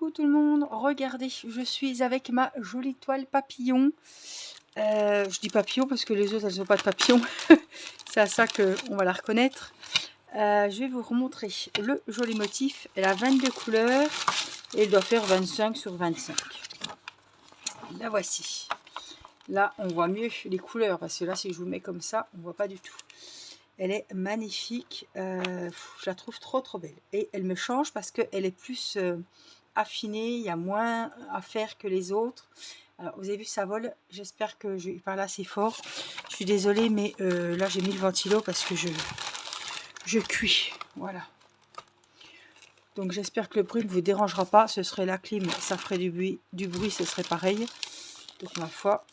Coucou tout le monde, regardez, je suis avec ma jolie toile papillon. Je dis papillon parce que les autres elles n'ont pas de papillon. C'est à ça qu'on va la reconnaître. Je vais vous remontrer le joli motif. Elle a 22 couleurs et elle doit faire 25 sur 25. La voici. Là on voit mieux les couleurs parce que là si je vous mets comme ça on ne voit pas du tout. Elle est magnifique, je la trouve trop belle. Et elle me change parce qu'elle est plus affinée, il y a moins à faire que les autres. Alors vous avez vu ça vole, j'espère que je parle assez fort. Je suis désolée mais là j'ai mis le ventilo parce que je cuis, voilà. Donc j'espère que le bruit ne vous dérangera pas, ce serait la clim, ça ferait du bruit ce serait pareil. Donc ma foi,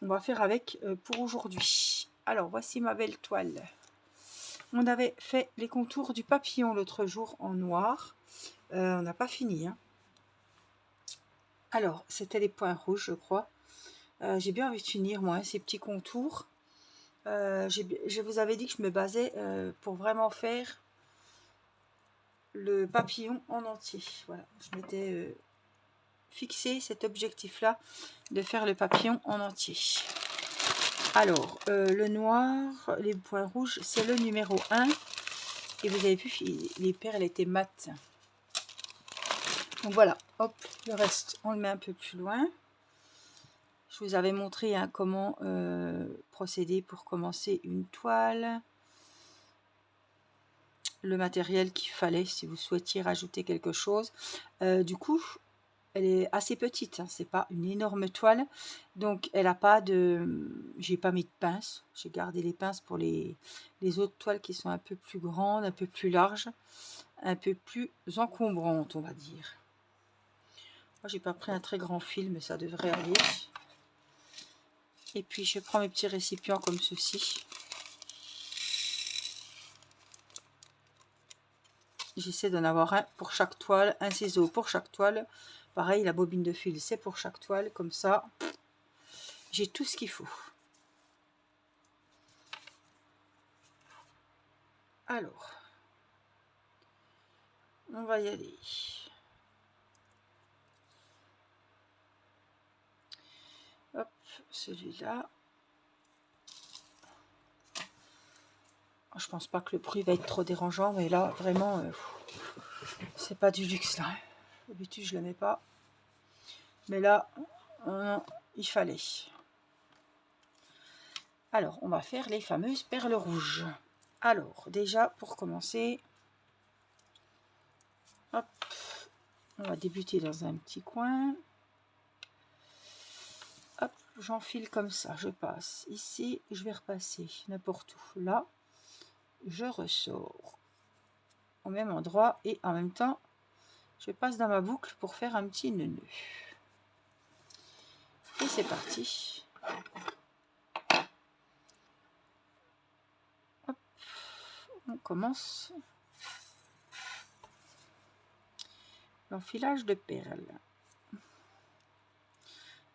on va faire avec pour aujourd'hui. Alors voici ma belle toile. On avait fait les contours du papillon l'autre jour en noir. On n'a pas fini. Hein. Alors, c'était les points rouges, je crois. J'ai bien envie de finir, moi, ces petits contours. Je vous avais dit que je me basais pour vraiment faire le papillon en entier. Voilà, je m'étais fixé cet objectif-là de faire le papillon en entier. Alors, le noir, les points rouges, c'est le numéro 1. Et vous avez vu, les perles étaient mates. Donc voilà, hop, le reste, on le met un peu plus loin. Je vous avais montré hein, comment procéder pour commencer une toile. Le matériel qu'il fallait si vous souhaitiez rajouter quelque chose. Du coup, elle est assez petite, hein, c'est pas une énorme toile. Donc elle n'a pas de... J'ai pas mis de pince. J'ai gardé les pinces pour les autres toiles qui sont un peu plus grandes, un peu plus larges, un peu plus encombrantes, on va dire. Moi, j'ai pas pris un très grand fil, mais ça devrait aller. Et puis, je prends mes petits récipients comme ceci. J'essaie d'en avoir un pour chaque toile, un ciseau pour chaque toile. Pareil, la bobine de fil, c'est pour chaque toile. Comme ça, j'ai tout ce qu'il faut. Alors, on va y aller. Hop, celui-là. Je pense pas que le bruit va être trop dérangeant, mais là, vraiment, c'est pas du luxe, là. D'habitude, je le mets pas. Mais là, il fallait. Alors, on va faire les fameuses perles rouges. Alors, déjà, pour commencer, hop, on va débuter dans un petit coin. Hop, j'enfile comme ça, je passe ici, je vais repasser n'importe où. Là, je ressors au même endroit et en même temps, je passe dans ma boucle pour faire un petit nœud. Et c'est parti. Hop, on commence l'enfilage de perles.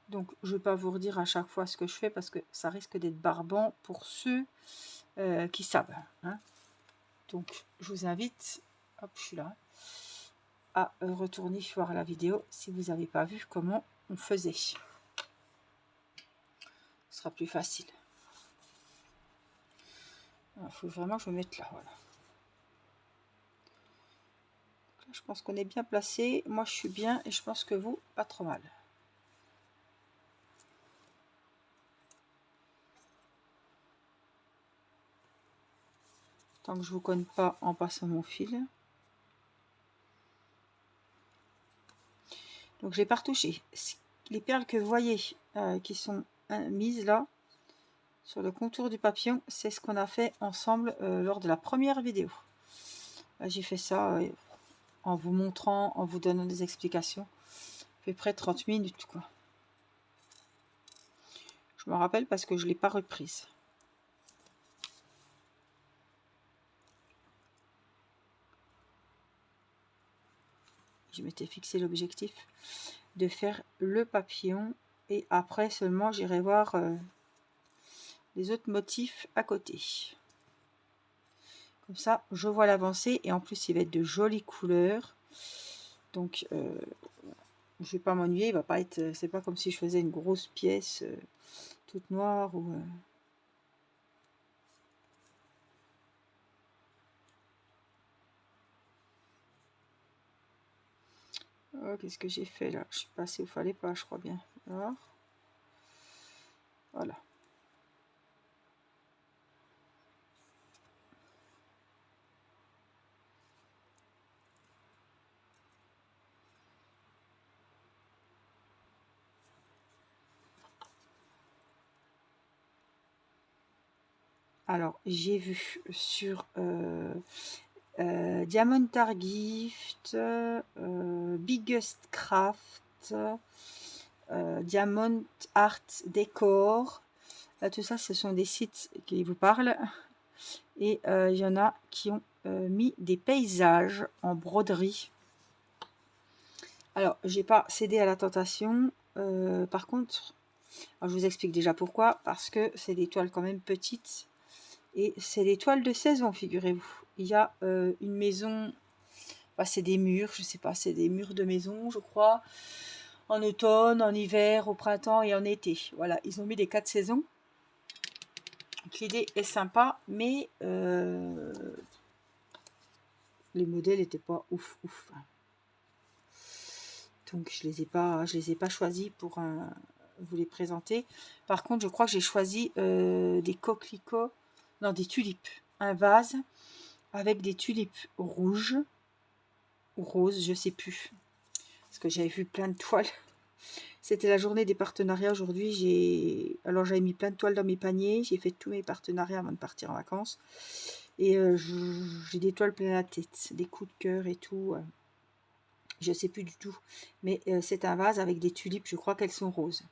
Donc, je ne vais pas vous redire à chaque fois ce que je fais parce que ça risque d'être barbant pour ceux qui savent. Hein. Donc, je vous invite, hop, je suis là, à retourner voir la vidéo si vous n'avez pas vu comment on faisait. Ce sera plus facile. Il faut vraiment que je me mette là, voilà. Donc là, je pense qu'on est bien placé. Moi, je suis bien et je pense que vous, pas trop mal. Tant que je ne vous connais pas en passant mon fil. Donc, j'ai pas retouché. Les perles que vous voyez qui sont mises là, sur le contour du papillon, c'est ce qu'on a fait ensemble lors de la première vidéo. J'ai fait ça en vous montrant, en vous donnant des explications. À peu près 30 minutes, quoi. Je me rappelle parce que je ne l'ai pas reprise. Je m'étais fixé l'objectif de faire le papillon et après seulement j'irai voir les autres motifs à côté. Comme ça, je vois l'avancée et en plus, il va être de jolies couleurs. Donc, je vais pas m'ennuyer, il va pas être, c'est pas comme si je faisais une grosse pièce toute noire ou oh, qu'est-ce que j'ai fait là? Je suis passée où fallait pas, je crois bien. Alors, voilà. Alors, j'ai vu sur Diamond Art Gift, Biggest Craft, Diamond Art Decor. Tout ça, ce sont des sites qui vous parlent. Et il y en a qui ont mis des paysages en broderie. Alors, j'ai pas cédé à la tentation. Par contre, alors je vous explique déjà pourquoi. Parce que c'est des toiles quand même petites. Et c'est des toiles de saison, figurez-vous. Il y a une maison, bah, c'est des murs, je sais pas, c'est des murs de maison, je crois. En automne, en hiver, au printemps et en été. Voilà, ils ont mis les 4 saisons. Donc l'idée est sympa, mais les modèles n'étaient pas ouf. Donc je les ai pas choisis pour vous les présenter. Par contre, je crois que j'ai choisi des coquelicots, non, des tulipes. Un vase avec des tulipes rouges ou roses, je sais plus. Parce que j'avais vu plein de toiles. C'était la journée des partenariats aujourd'hui. Alors j'avais mis plein de toiles dans mes paniers. J'ai fait tous mes partenariats avant de partir en vacances. Et j'ai des toiles plein la tête, des coups de cœur et tout. Je sais plus du tout. Mais c'est un vase avec des tulipes. Je crois qu'elles sont roses.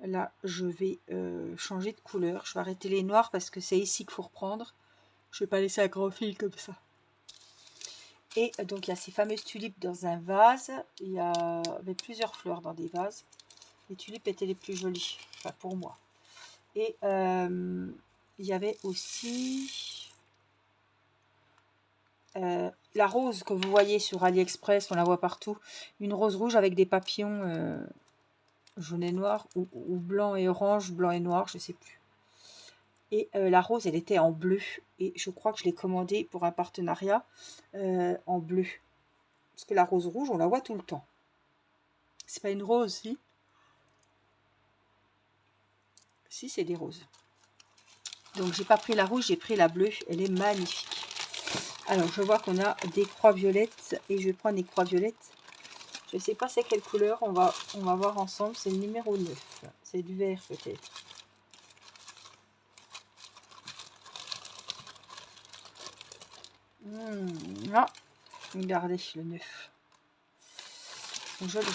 Là, je vais changer de couleur. Je vais arrêter les noirs parce que c'est ici qu'il faut reprendre. Je vais pas laisser un grand fil comme ça. Et donc, il y a ces fameuses tulipes dans un vase. Il y avait plusieurs fleurs dans des vases. Les tulipes étaient les plus jolies, enfin pour moi. Et il y avait aussi la rose que vous voyez sur AliExpress. On la voit partout. Une rose rouge avec des papillons jaune et noir ou blanc et orange, blanc et noir, je sais plus. Et la rose, elle était en bleu. Et je crois que je l'ai commandée pour un partenariat en bleu. Parce que la rose rouge, on la voit tout le temps. C'est pas une rose, si? Si, c'est des roses. Donc, j'ai pas pris la rouge, j'ai pris la bleue. Elle est magnifique. Alors, je vois qu'on a des croix violettes. Et je vais prendre des croix violettes. Je sais pas c'est quelle couleur. On va voir ensemble. C'est le numéro 9. C'est du vert, peut-être. Ah, regardez, le 9. Joli.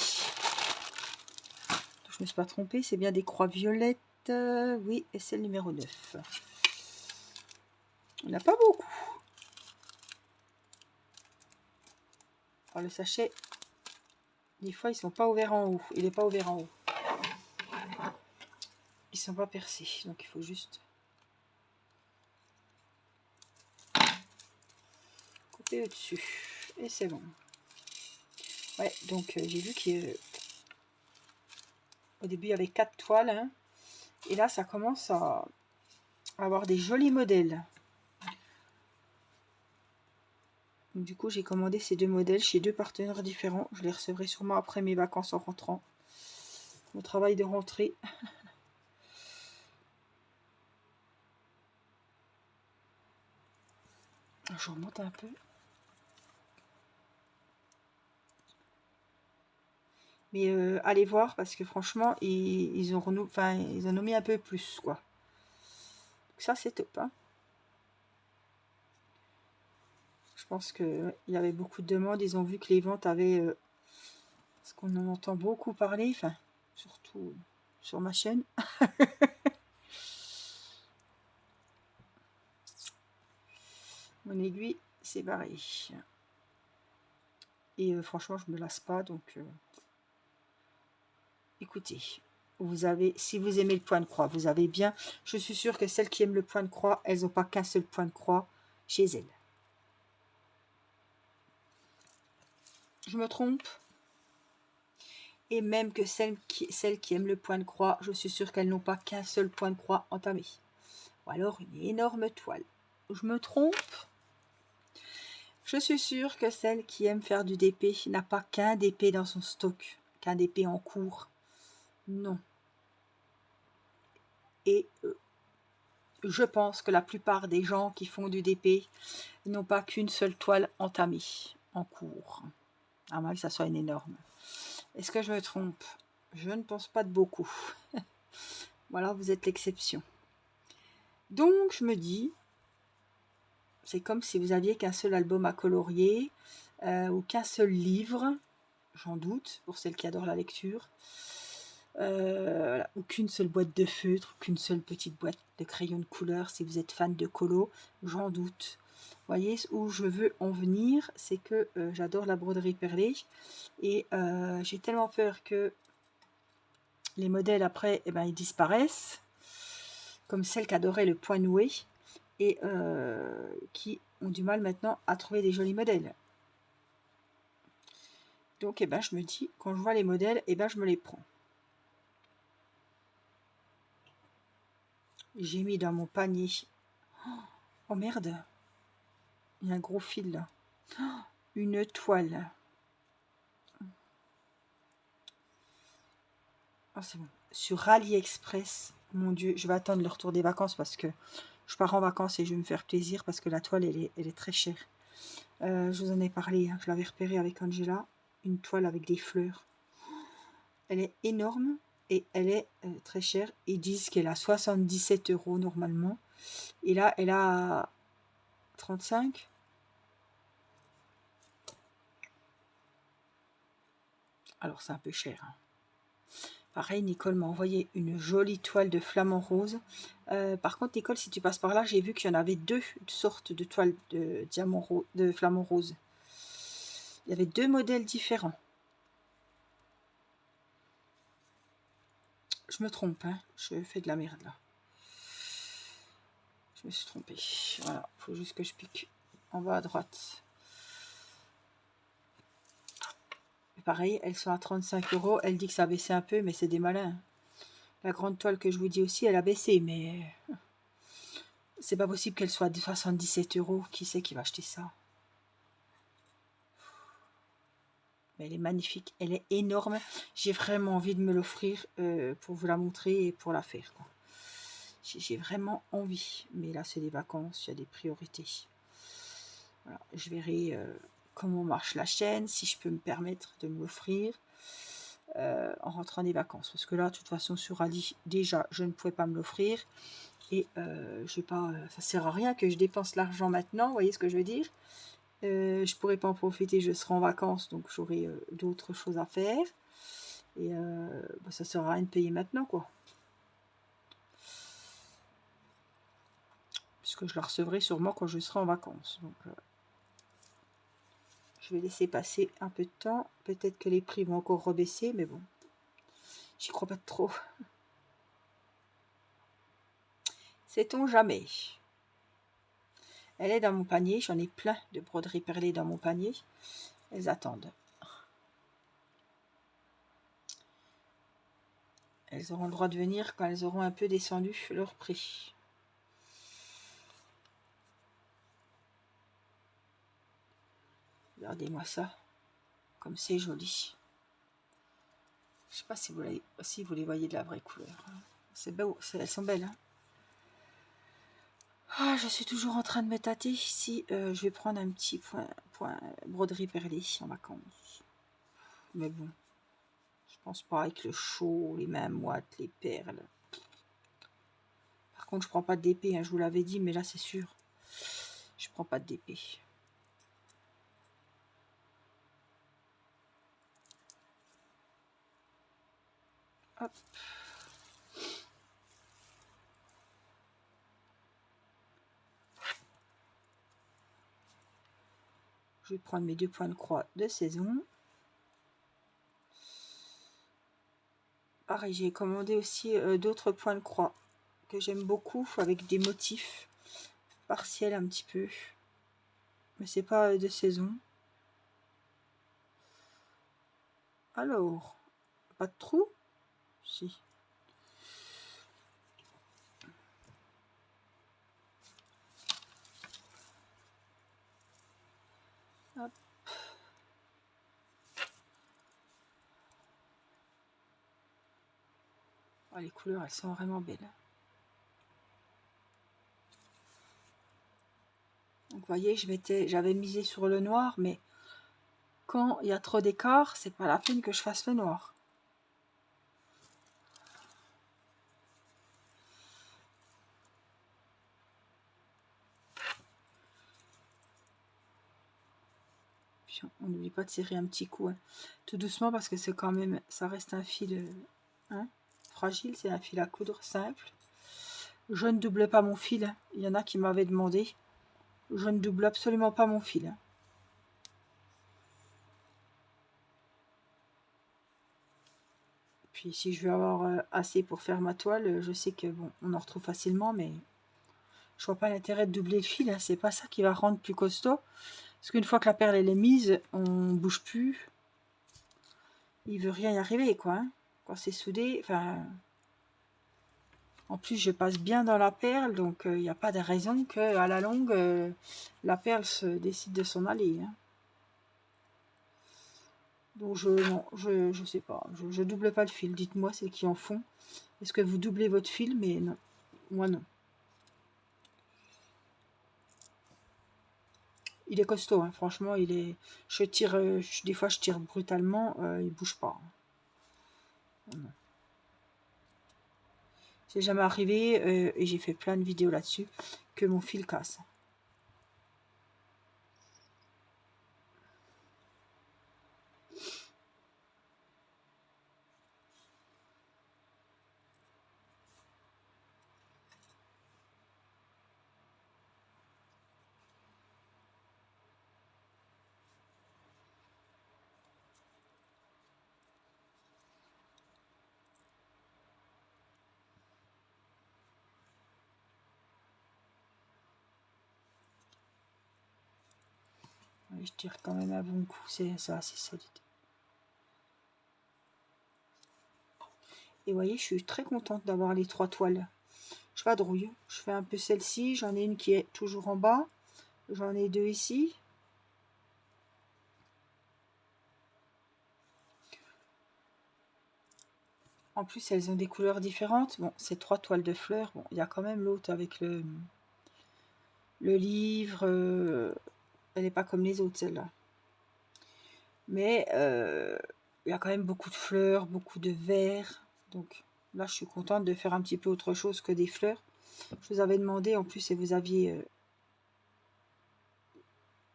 Je me suis pas trompée, c'est bien des croix violettes. Oui, et c'est le numéro 9. On n'a pas beaucoup. Alors le sachet, des fois ils sont pas ouverts en haut. Il n'est pas ouvert en haut. Ils sont pas percés, donc il faut juste couper au-dessus. Et c'est bon. Ouais, donc j'ai vu qu'au début il y avait 4 toiles. Hein, et là ça commence à avoir des jolis modèles. Donc, du coup j'ai commandé ces 2 modèles chez 2 partenaires différents. Je les recevrai sûrement après mes vacances en rentrant. Mon travail de rentrée. Je remonte un peu. Mais allez voir parce que franchement, ils en ont mis un peu plus, quoi. Donc ça, c'est top. Hein. Je pense qu'il y avait beaucoup de demandes. Ils ont vu que les ventes avaient... parce qu'on en entend beaucoup parler, enfin, surtout sur ma chaîne. Mon aiguille, c'est barré. Et franchement, je me lasse pas, donc... écoutez, vous avez, si vous aimez le point de croix, vous avez bien. Je suis sûre que celles qui aiment le point de croix, elles n'ont pas qu'un seul point de croix chez elles. Je me trompe? Et même que celles qui aiment le point de croix, je suis sûre qu'elles n'ont pas qu'un seul point de croix entamé. Ou alors une énorme toile. Je me trompe? Je suis sûre que celle qui aime faire du DP n'a pas qu'un DP dans son stock, qu'un DP en cours. Non. Et je pense que la plupart des gens qui font du DP n'ont pas qu'une seule toile entamée en cours. À moins que ça soit une énorme. Est-ce que je me trompe? Je ne pense pas de beaucoup. Voilà, vous êtes l'exception. Donc, je me dis, c'est comme si vous aviez qu'un seul album à colorier ou qu'un seul livre, j'en doute, pour celles qui adorent la lecture, voilà, ou qu'une seule boîte de feutre, qu'une seule petite boîte de crayons de couleur, si vous êtes fan de colo, j'en doute. Vous voyez où je veux en venir, c'est que j'adore la broderie perlée et j'ai tellement peur que les modèles après, eh ben, ils disparaissent, comme celles qui adoraient le point noué et qui ont du mal maintenant à trouver des jolis modèles. Donc eh ben, je me dis, quand je vois les modèles, eh ben, je me les prends. J'ai mis dans mon panier. Oh merde, il y a un gros fil là. Une toile. Oh, c'est bon. Sur AliExpress, mon Dieu, je vais attendre le retour des vacances parce que je pars en vacances et je vais me faire plaisir parce que la toile, elle est très chère. Je vous en ai parlé, hein, je l'avais repérée avec Angela. Une toile avec des fleurs. Elle est énorme et elle est très chère. Ils disent qu'elle a 77 € normalement. Et là, elle a 35. Alors, c'est un peu cher. Hein. Pareil, Nicole m'a envoyé une jolie toile de flamant rose. Par contre, Nicole, si tu passes par là, j'ai vu qu'il y en avait deux sortes de toiles de diamant de flamant rose. Il y avait deux modèles différents. Je me trompe, hein. Je fais de la merde là. Je me suis trompée. Voilà, il faut juste que je pique en bas à droite. Et pareil, elles sont à 35 €. Elle dit que ça a baissé un peu, mais c'est des malins. La grande toile que je vous dis aussi, elle a baissé, mais c'est pas possible qu'elle soit de 77 €. Qui c'est qui va acheter ça? Mais elle est magnifique, elle est énorme. J'ai vraiment envie de me l'offrir pour vous la montrer et pour la faire. J'ai vraiment envie. Mais là, c'est des vacances, il y a des priorités. Voilà, je verrai comment marche la chaîne, si je peux me permettre de me l'offrir en rentrant des vacances. Parce que là, de toute façon, sur Ali, déjà, je ne pouvais pas me l'offrir. Et je sais pas, ça sert à rien que je dépense l'argent maintenant, vous voyez ce que je veux dire? Je pourrais pas en profiter, je serai en vacances, donc j'aurai d'autres choses à faire. Et bah, ça sert à rien de payer maintenant, quoi. Puisque je la recevrai sûrement quand je serai en vacances. Donc, je vais laisser passer un peu de temps. Peut-être que les prix vont encore rebaisser, mais bon, j'y crois pas trop. Sait-on jamais? Elle est dans mon panier, j'en ai plein de broderies perlées dans mon panier. Elles attendent. Elles auront le droit de venir quand elles auront un peu descendu leur prix. Regardez-moi ça, comme c'est joli. Je sais pas si vous les voyez de la vraie couleur. C'est beau, elles sont belles. Hein. Ah, je suis toujours en train de me tâter si je vais prendre un petit point broderie perlée en vacances. Mais bon, je pense pas avec le chaud, les mains moites, les perles. Par contre, je prends pas de DP, hein, je vous l'avais dit, mais là c'est sûr. Je prends pas de DP. Hop. Je vais prendre mes deux points de croix de saison. Pareil, j'ai commandé aussi d'autres points de croix que j'aime beaucoup avec des motifs partiels un petit peu. Mais c'est pas de saison. Alors, pas de trou? Si. Hop. Oh, les couleurs, elles sont vraiment belles. Donc, vous voyez, j'avais misé sur le noir, mais quand il y a trop d'écart, c'est pas la peine que je fasse le noir. Puis on n'oublie pas de serrer un petit coup, hein. Tout doucement parce que c'est quand même, ça reste un fil hein, fragile, c'est un fil à coudre simple. Je ne double pas mon fil, hein. Il y en a qui m'avaient demandé. Je ne double absolument pas mon fil, hein. Puis si je veux avoir assez pour faire ma toile, je sais que bon, on en retrouve facilement, mais je vois pas l'intérêt de doubler le fil, hein. C'est pas ça qui va rendre plus costaud. Parce qu'une fois que la perle elle est mise, on bouge plus. Il veut rien y arriver, quoi, hein. Quand c'est soudé, enfin. En plus, je passe bien dans la perle, donc il n'y a pas de raison qu'à la longue, la perle se décide de s'en aller, hein. Donc non, je sais pas, je double pas le fil. Dites-moi celles qui en font. Est-ce que vous doublez votre fil? Mais non, moi non. Il est costaud, hein. Franchement, il est. Je tire, des fois je tire brutalement, il bouge pas. Non. C'est jamais arrivé et j'ai fait plein de vidéos là-dessus que mon fil casse. Je tire quand même un bon coup, c'est assez solide. Et vous voyez, je suis très contente d'avoir les 3 toiles. Je vadrouille. Je fais un peu celle-ci. J'en ai une qui est toujours en bas. J'en ai 2 ici. En plus, elles ont des couleurs différentes. Bon, c'est 3 toiles de fleurs. Bon, il y a quand même l'autre avec le livre. Elle n'est pas comme les autres, celle-là. Mais il y a quand même beaucoup de fleurs, beaucoup de verre. Donc là, je suis contente de faire un petit peu autre chose que des fleurs. Je vous avais demandé en plus et vous aviez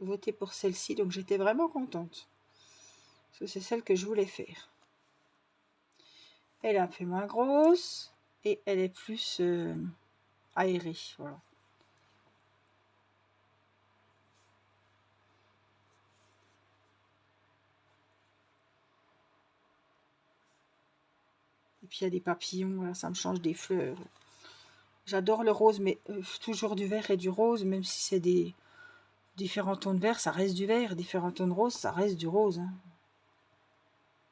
voté pour celle-ci. Donc j'étais vraiment contente. Parce que c'est celle que je voulais faire. Elle est un peu moins grosse et elle est plus aérée. Voilà. Et puis il y a des papillons, voilà, ça me change des fleurs. J'adore le rose, mais toujours du vert et du rose, même si c'est des différents tons de vert, ça reste du vert. Différents tons de rose, ça reste du rose, hein.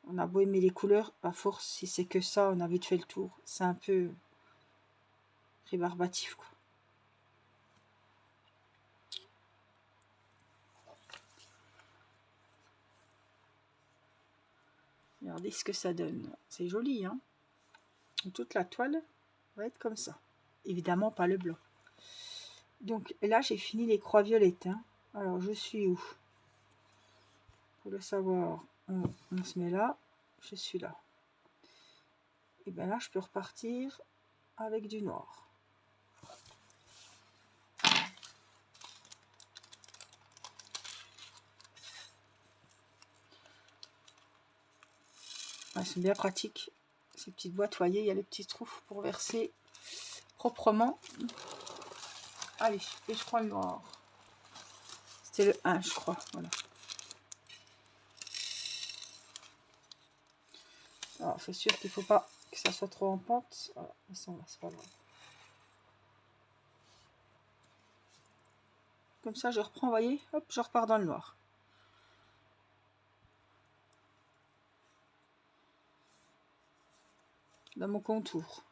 On a beau aimer les couleurs, à force, si c'est que ça, on a vite fait le tour. C'est un peu rébarbatif, quoi. Regardez ce que ça donne. C'est joli, hein. Toute la toile va être comme ça. Évidemment, pas le blanc. Donc là, j'ai fini les croix violettes, hein. Alors, je suis où? Pour le savoir, on se met là. Je suis là. Et bien là, je peux repartir avec du noir. Elles sont bien pratiques, ces petites boîtes. Vous voyez, il y a les petits trous pour verser proprement. Allez, et je prends le noir. C'était le 1, je crois. Voilà. Alors, c'est sûr qu'il ne faut pas que ça soit trop en pente. Voilà, ils sont là, c'est pas grave. Comme ça, je reprends, vous voyez, hop, je repars dans le noir. Dans mon contour.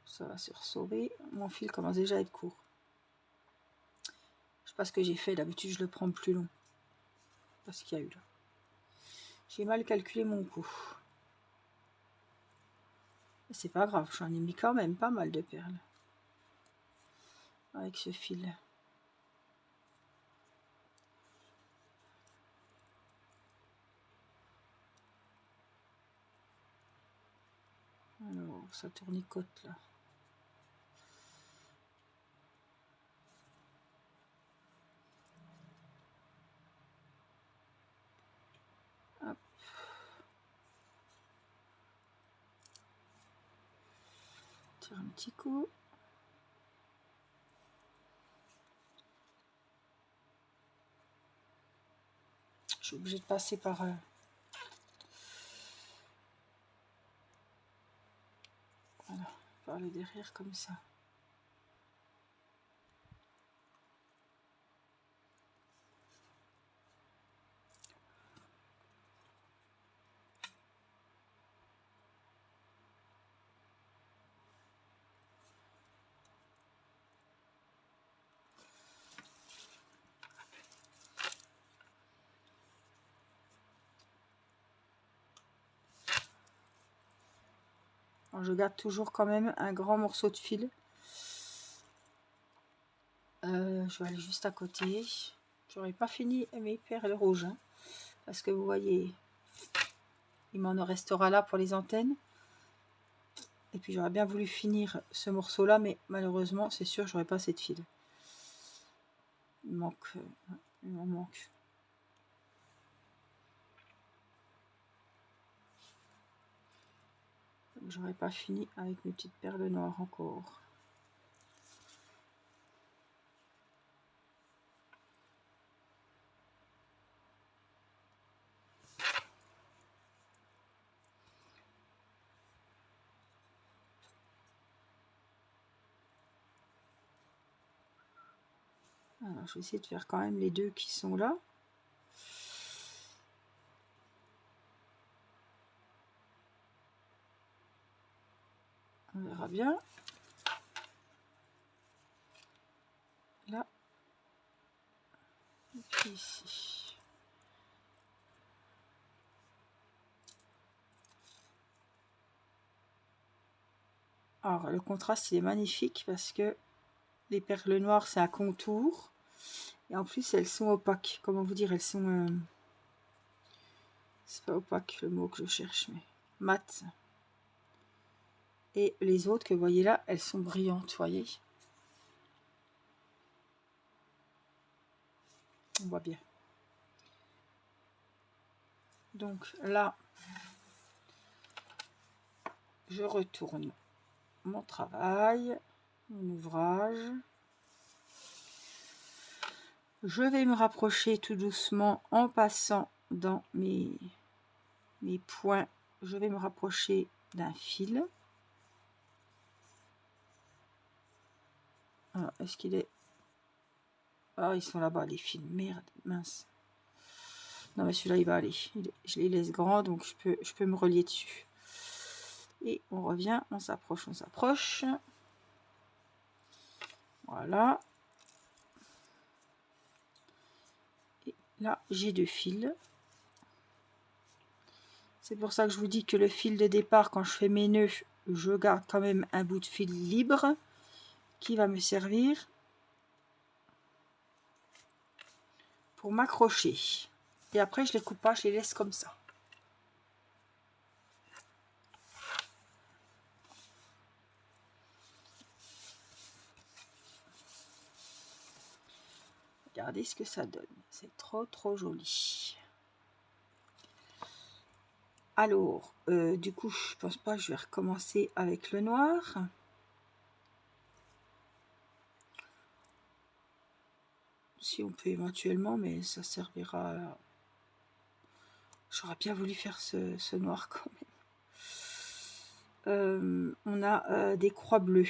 Ça va se ressauver. Mon fil commence déjà à être court. Je sais pas ce que j'ai fait. D'habitude, je le prends plus long. Parce qu'il y a eu là. J'ai mal calculé mon coup. C'est pas grave, j'en ai mis quand même pas mal de perles. Avec ce fil. Alors, ça tournicote là. Hop. Tire un petit coup. Je suis obligée de passer par voilà, par le derrière comme ça. Alors, je garde toujours quand même un grand morceau de fil. Je vais aller juste à côté. J'aurais pas fini mes perles rouges. Hein, parce que vous voyez, il m'en restera là pour les antennes. Et puis j'aurais bien voulu finir ce morceau là, mais malheureusement c'est sûr j'aurais pas assez de fil. Il m'en manque. J'aurais pas fini avec mes petites perles noires encore. Alors, je vais essayer de faire quand même les deux qui sont là. On verra bien. Là. Et puis ici. Alors, le contraste, il est magnifique parce que les perles noires, c'est un contour. Et en plus, elles sont opaques. Comment vous dire, elles sont... c'est pas opaque le mot que je cherche, mais mat. Et les autres que vous voyez là, elles sont brillantes, vous voyez. On voit bien. Donc là, je retourne mon travail, mon ouvrage. Je vais me rapprocher tout doucement en passant dans mes points. Je vais me rapprocher d'un fil. Ah, est-ce qu'il est... Ah, ils sont là-bas, les fils. Merde, mince. Non, mais celui-là, il va aller. Je les laisse grands, donc je peux me relier dessus. Et on revient, on s'approche, on s'approche. Voilà. Et là, j'ai deux fils. C'est pour ça que je vous dis que le fil de départ, quand je fais mes nœuds, je garde quand même un bout de fil libre qui va me servir pour m'accrocher. Et après, je les coupe pas, je les laisse comme ça. Regardez ce que ça donne. C'est trop joli. Alors, du coup, je pense pas que je vais recommencer avec le noir. Si on peut éventuellement, mais ça servira. J'aurais bien voulu faire ce noir quand même. On a des croix bleues.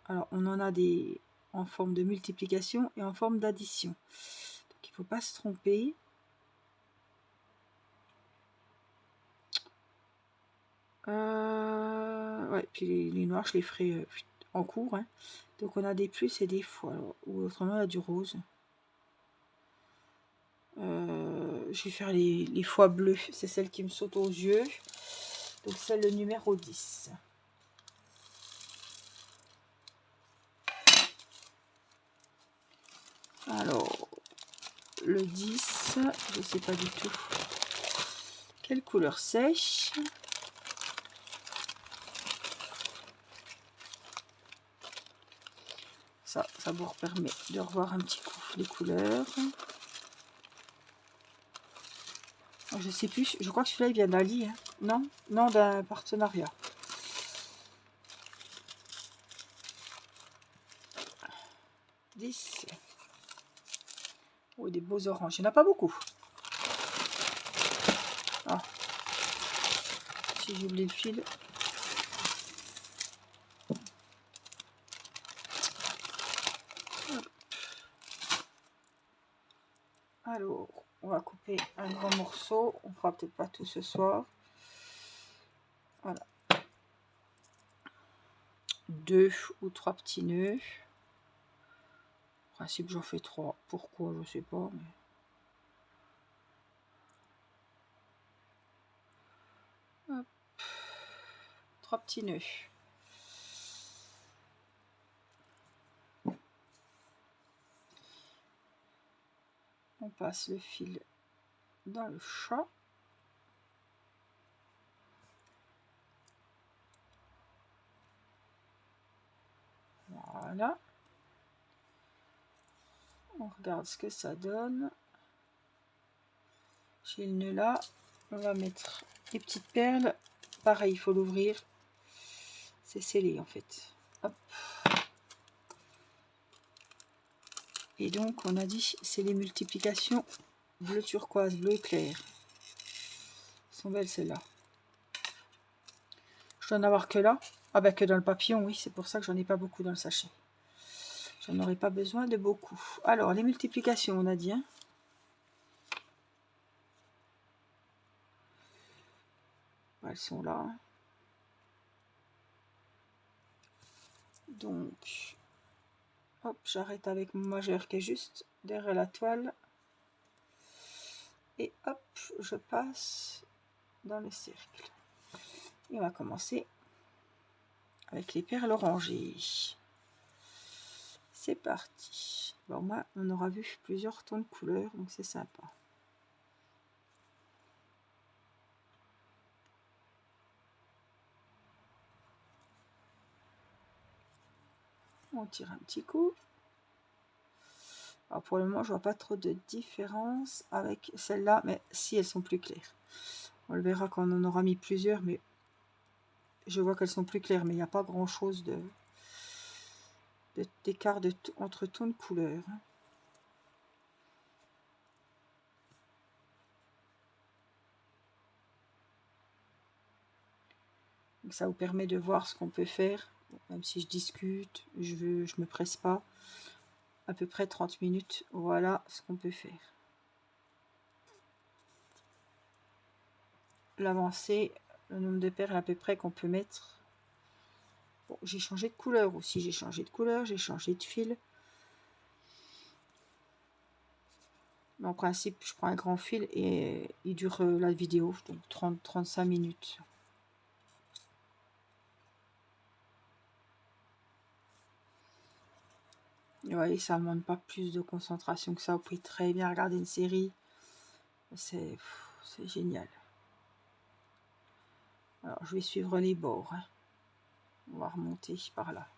Alors, on en a des en forme de multiplication et en forme d'addition. Donc, il ne faut pas se tromper. Ouais, puis les noirs, je les ferai en cours. Hein. Donc, on a des plus et des fois. Alors, ou autrement, il y a du rose. Je vais faire les fois bleues. C'est celle qui me saute aux yeux. Donc, c'est le numéro 10. Alors, le 10, je ne sais pas du tout quelle couleur sèche. Ça vous permet de revoir un petit coup les couleurs. Je sais plus, je crois que celui-là il vient d'Ali, hein. Non, d'un partenariat. « 10. Oh, des beaux oranges, il n'y en a pas beaucoup. Ah, si j'ai oublié le fil. Alors, on va couper un grand morceau. On fera peut-être pas tout ce soir. Voilà. 2 ou 3 petits nœuds. En principe, j'en fais 3. Pourquoi, je sais pas. Mais... 3 petits nœuds. On passe le fil dans le chat. Voilà. On regarde ce que ça donne. J'ai le nœud là. On va mettre les petites perles. Pareil, il faut l'ouvrir. C'est scellé en fait. Hop. Et donc, on a dit, c'est les multiplications bleu turquoise, bleu clair. Elles sont belles celles-là. Je dois en avoir que là. Ah ben que dans le papillon, oui, c'est pour ça que j'en ai pas beaucoup dans le sachet. J'en aurais pas besoin de beaucoup. Alors, les multiplications, on a dit, hein. Elles sont là. Donc, hop, j'arrête avec mon majeur qui est juste derrière la toile. Et hop, je passe dans le cercle. Et on va commencer avec les perles orangées. C'est parti. Bon, moi, on aura vu plusieurs tons de couleurs, donc c'est sympa. On tire un petit coup. Alors pour le moment, je vois pas trop de différence avec celle-là, mais si elles sont plus claires. On le verra quand on en aura mis plusieurs, mais je vois qu'elles sont plus claires, mais il n'y a pas grand-chose d'écart entre tons de couleurs. Donc ça vous permet de voir ce qu'on peut faire, même si je discute, je me presse pas. À peu près 30 minutes, voilà ce qu'on peut faire. L'avancée, le nombre de perles à peu près qu'on peut mettre. Bon, j'ai changé de couleur aussi, j'ai changé de couleur, j'ai changé de fil. Mais en principe, je prends un grand fil et il dure la vidéo, donc 30-35 minutes. Vous voyez, ça ne demande pas plus de concentration que ça. Vous pouvez très bien regarder une série. C'est génial. Alors, je vais suivre les bords. Hein. On va remonter par là.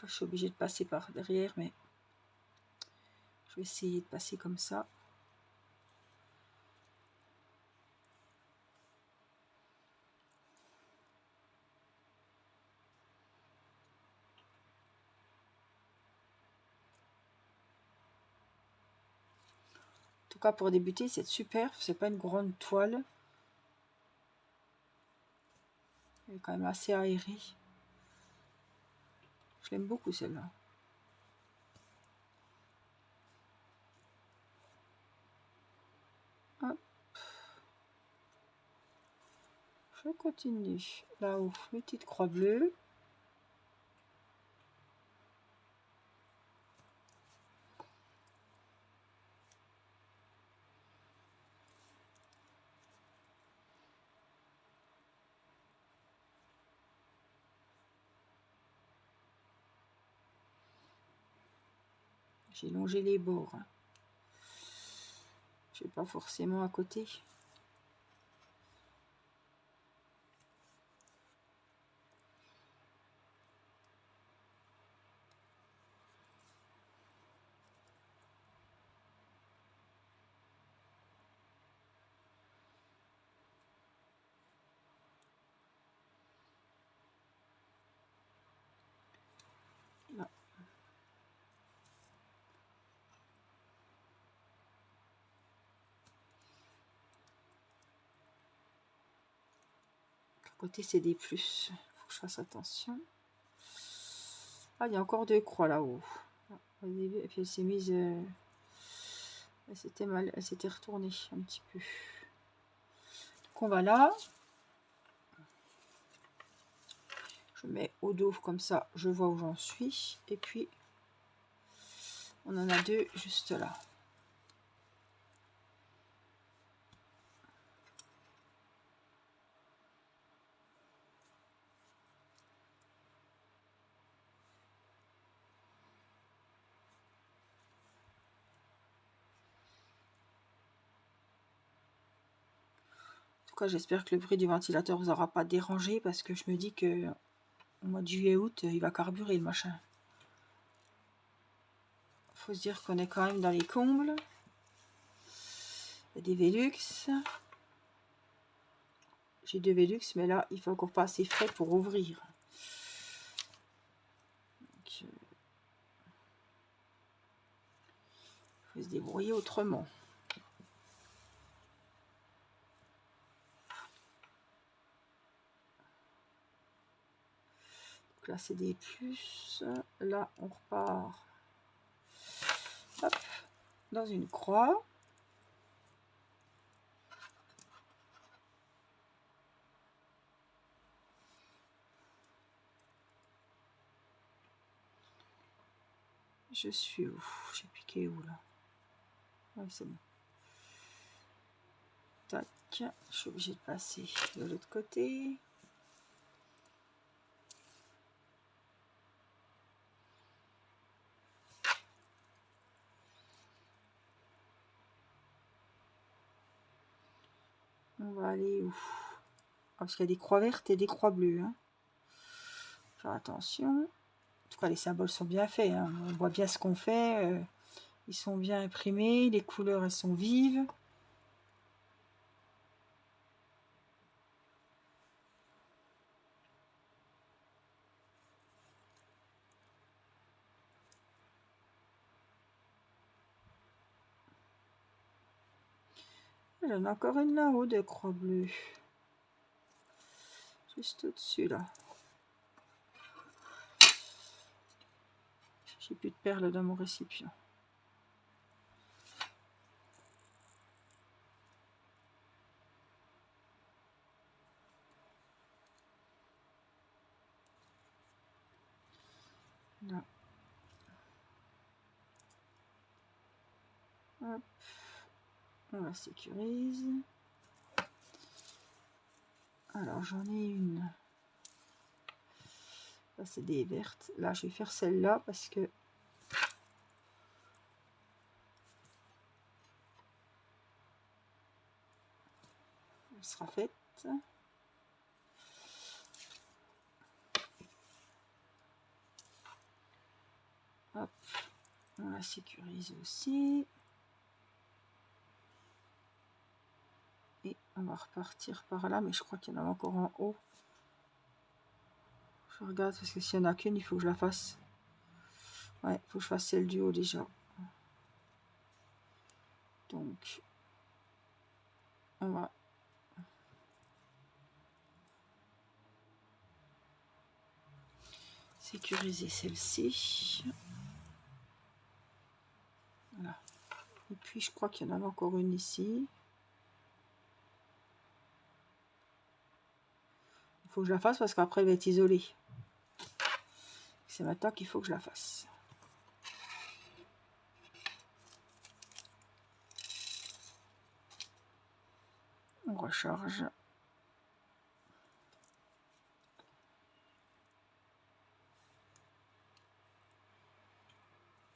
Je suis obligée de passer par derrière, mais je vais essayer de passer comme ça. En tout cas, pour débuter, c'est super. C'est pas une grande toile. Elle est quand même assez aérée. Je l'aime beaucoup celle-là. Hop. Je continue. Là-haut, mes petites croix bleues. J'ai longé les bords. Je vais pas forcément à côté. Là. À côté, c'est des plus. Faut que je fasse attention. Ah, il y a encore deux croix là-haut. Et puis elle s'est mise. Elle s'était mal. Elle s'était retournée un petit peu. Donc on va là. Je mets au dos comme ça, je vois où j'en suis. Et puis, on en a deux juste là. En tout cas, j'espère que le bruit du ventilateur vous aura pas dérangé parce que je me dis que au mois de juillet-août, il va carburer le machin. Faut se dire qu'on est quand même dans les combles. Il y a des Velux. J'ai deux Velux, mais là, il faut encore pas assez frais pour ouvrir. Donc, faut se débrouiller autrement. Donc là, c'est des plus. Là, on repart. Hop, dans une croix. Je suis où? J'ai piqué où là? Oui, c'est bon. Tac, je suis obligée de passer de l'autre côté. On va aller où? Ah, parce qu'il y a des croix vertes et des croix bleues. Hein. Faire attention. En tout cas, les symboles sont bien faits. Hein. On voit bien ce qu'on fait. Ils sont bien imprimés. Les couleurs, elles sont vives. J'en ai encore une là-haut de croix bleues. Juste au-dessus, là. J'ai plus de perles dans mon récipient. Là. Hop. On la sécurise. Alors, j'en ai une. Là, c'est des vertes. Là, je vais faire celle-là parce que elle sera faite. Hop, on la sécurise aussi. Et on va repartir par là, mais je crois qu'il y en a encore en haut. Je regarde parce que s'il n'y en a qu'une, il faut que je la fasse. Ouais, il faut que je fasse celle du haut déjà. Donc, on va sécuriser celle-ci. Voilà. Et puis, je crois qu'il y en a encore une ici. Il faut que je la fasse parce qu'après, elle va être isolée. C'est maintenant qu'il faut que je la fasse. On recharge.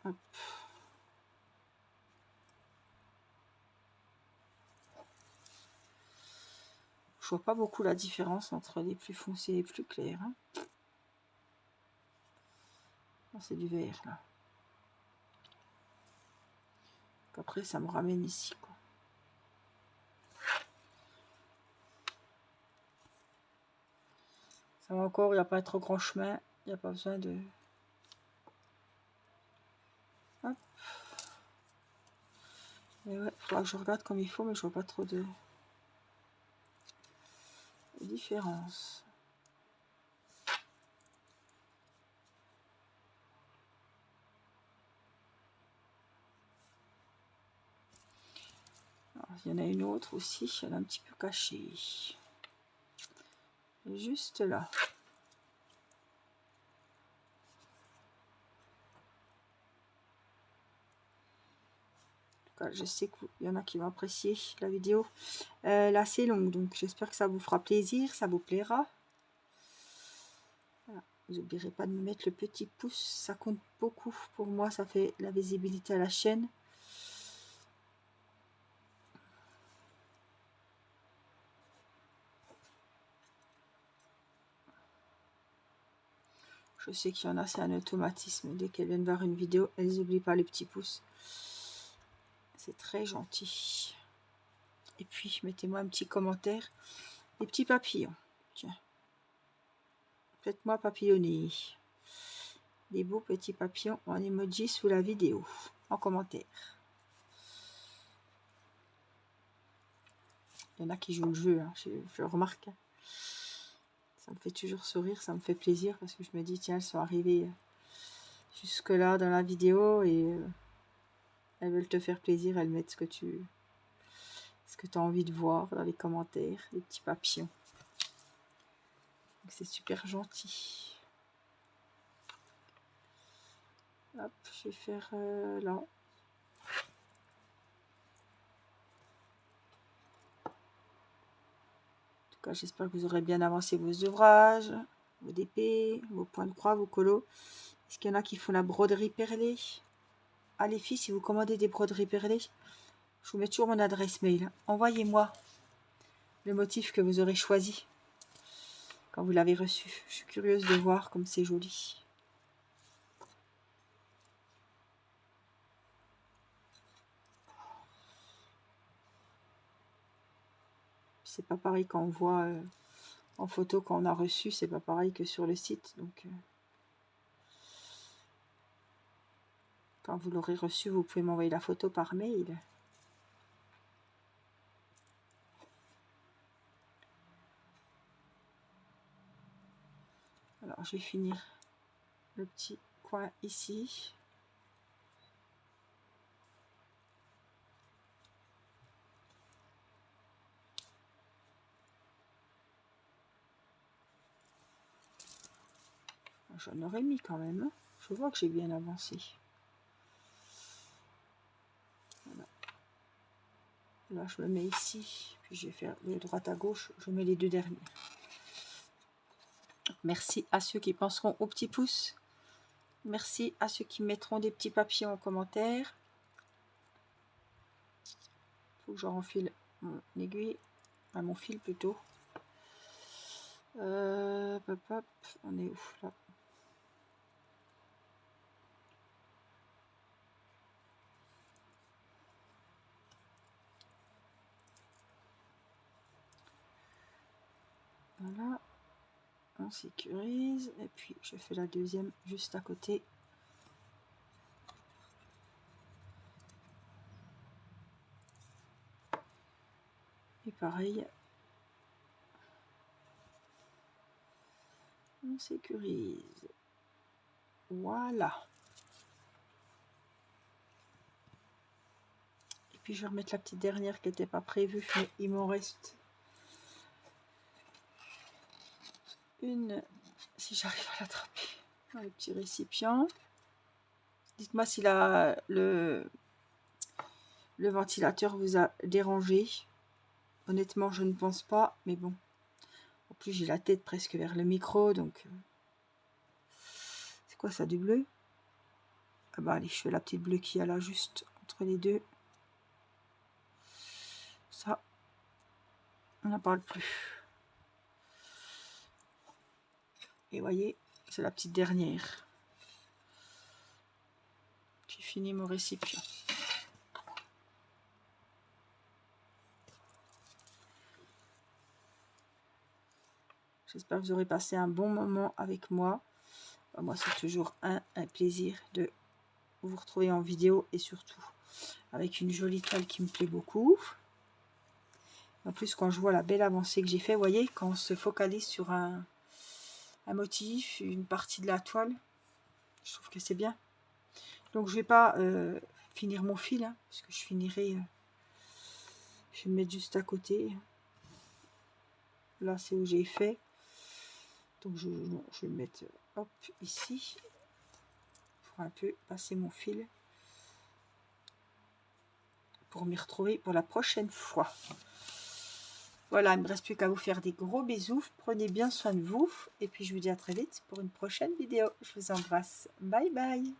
Hop. Je vois pas beaucoup la différence entre les plus foncés et les plus clairs. Hein. C'est du vert là. Après, ça me ramène ici. Quoi. Ça va encore, il n'y a pas trop grand chemin. Il n'y a pas besoin de... Hop. Mais ouais, il faudra que je regarde comme il faut, mais je vois pas trop de différence. Alors, il y en a une autre aussi, elle est un petit peu cachée. Juste là. Je sais qu'il y en a qui vont apprécier la vidéo. Là, c'est long, donc j'espère que ça vous fera plaisir, ça vous plaira. Voilà. Vous n'oublierez pas de me mettre le petit pouce, ça compte beaucoup pour moi, ça fait la visibilité à la chaîne. Je sais qu'il y en a, c'est un automatisme. Dès qu'elles viennent voir une vidéo, elles n'oublient pas le petit pouce. C'est très gentil. Et puis, mettez-moi un petit commentaire. Des petits papillons. Tiens. Faites-moi papillonner. Des beaux petits papillons en emoji sous la vidéo. En commentaire. Il y en a qui jouent le jeu. Hein, je remarque. Ça me fait toujours sourire. Ça me fait plaisir parce que je me dis, tiens, elles sont arrivées jusque là dans la vidéo et elles veulent te faire plaisir. Elles mettent ce que tu as envie de voir dans les commentaires. Les petits papillons. C'est super gentil. Hop, je vais faire là. En tout cas, j'espère que vous aurez bien avancé vos ouvrages, vos DP, vos points de croix, vos colos. Est-ce qu'il y en a qui font la broderie perlée? Ah les filles, si vous commandez des broderies perlées, je vous mets toujours mon adresse mail. Envoyez-moi le motif que vous aurez choisi quand vous l'avez reçu. Je suis curieuse de voir comme c'est joli. C'est pas pareil quand on voit en photo quand on a reçu, c'est pas pareil que sur le site. Donc quand vous l'aurez reçu, vous pouvez m'envoyer la photo par mail. Alors, je vais finir le petit coin ici. J'en aurais mis quand même. Je vois que j'ai bien avancé. Voilà. Là, je me mets ici. Puis, je vais faire de droite à gauche. Je mets les deux derniers. Merci à ceux qui penseront au petit pouce. Merci à ceux qui mettront des petits papillons en commentaire. Il faut que j'enfile mon aiguille. À mon fil plutôt. Hop, hop, on est où là? Voilà, on sécurise et puis je fais la deuxième juste à côté. Et pareil, on sécurise. Voilà. Et puis je vais remettre la petite dernière qui n'était pas prévue, mais il m'en reste une, si j'arrive à l'attraper, dans le petit récipient. Dites-moi si le ventilateur vous a dérangé. Honnêtement, je ne pense pas, mais bon. En plus, j'ai la tête presque vers le micro, donc... C'est quoi ça, du bleu? Ah bah allez, je fais la petite bleue qu'il y a là, juste entre les deux. Ça, on n'en parle plus. Et voyez, c'est la petite dernière. J'ai fini mon récipient. J'espère que vous aurez passé un bon moment avec moi. Moi, c'est toujours un plaisir de vous retrouver en vidéo et surtout avec une jolie toile qui me plaît beaucoup. En plus, quand je vois la belle avancée que j'ai fait, vous voyez, quand on se focalise sur un motif, une partie de la toile, je trouve que c'est bien. Donc, je vais pas finir mon fil, hein, parce que je finirai... je vais me mettre juste à côté. Là, c'est où j'ai fait. Donc, je vais me mettre hop, ici. Pour un peu passer mon fil. Pour m'y retrouver pour la prochaine fois. Voilà, il ne me reste plus qu'à vous faire des gros bisous. Prenez bien soin de vous. Et puis, je vous dis à très vite pour une prochaine vidéo. Je vous embrasse. Bye bye.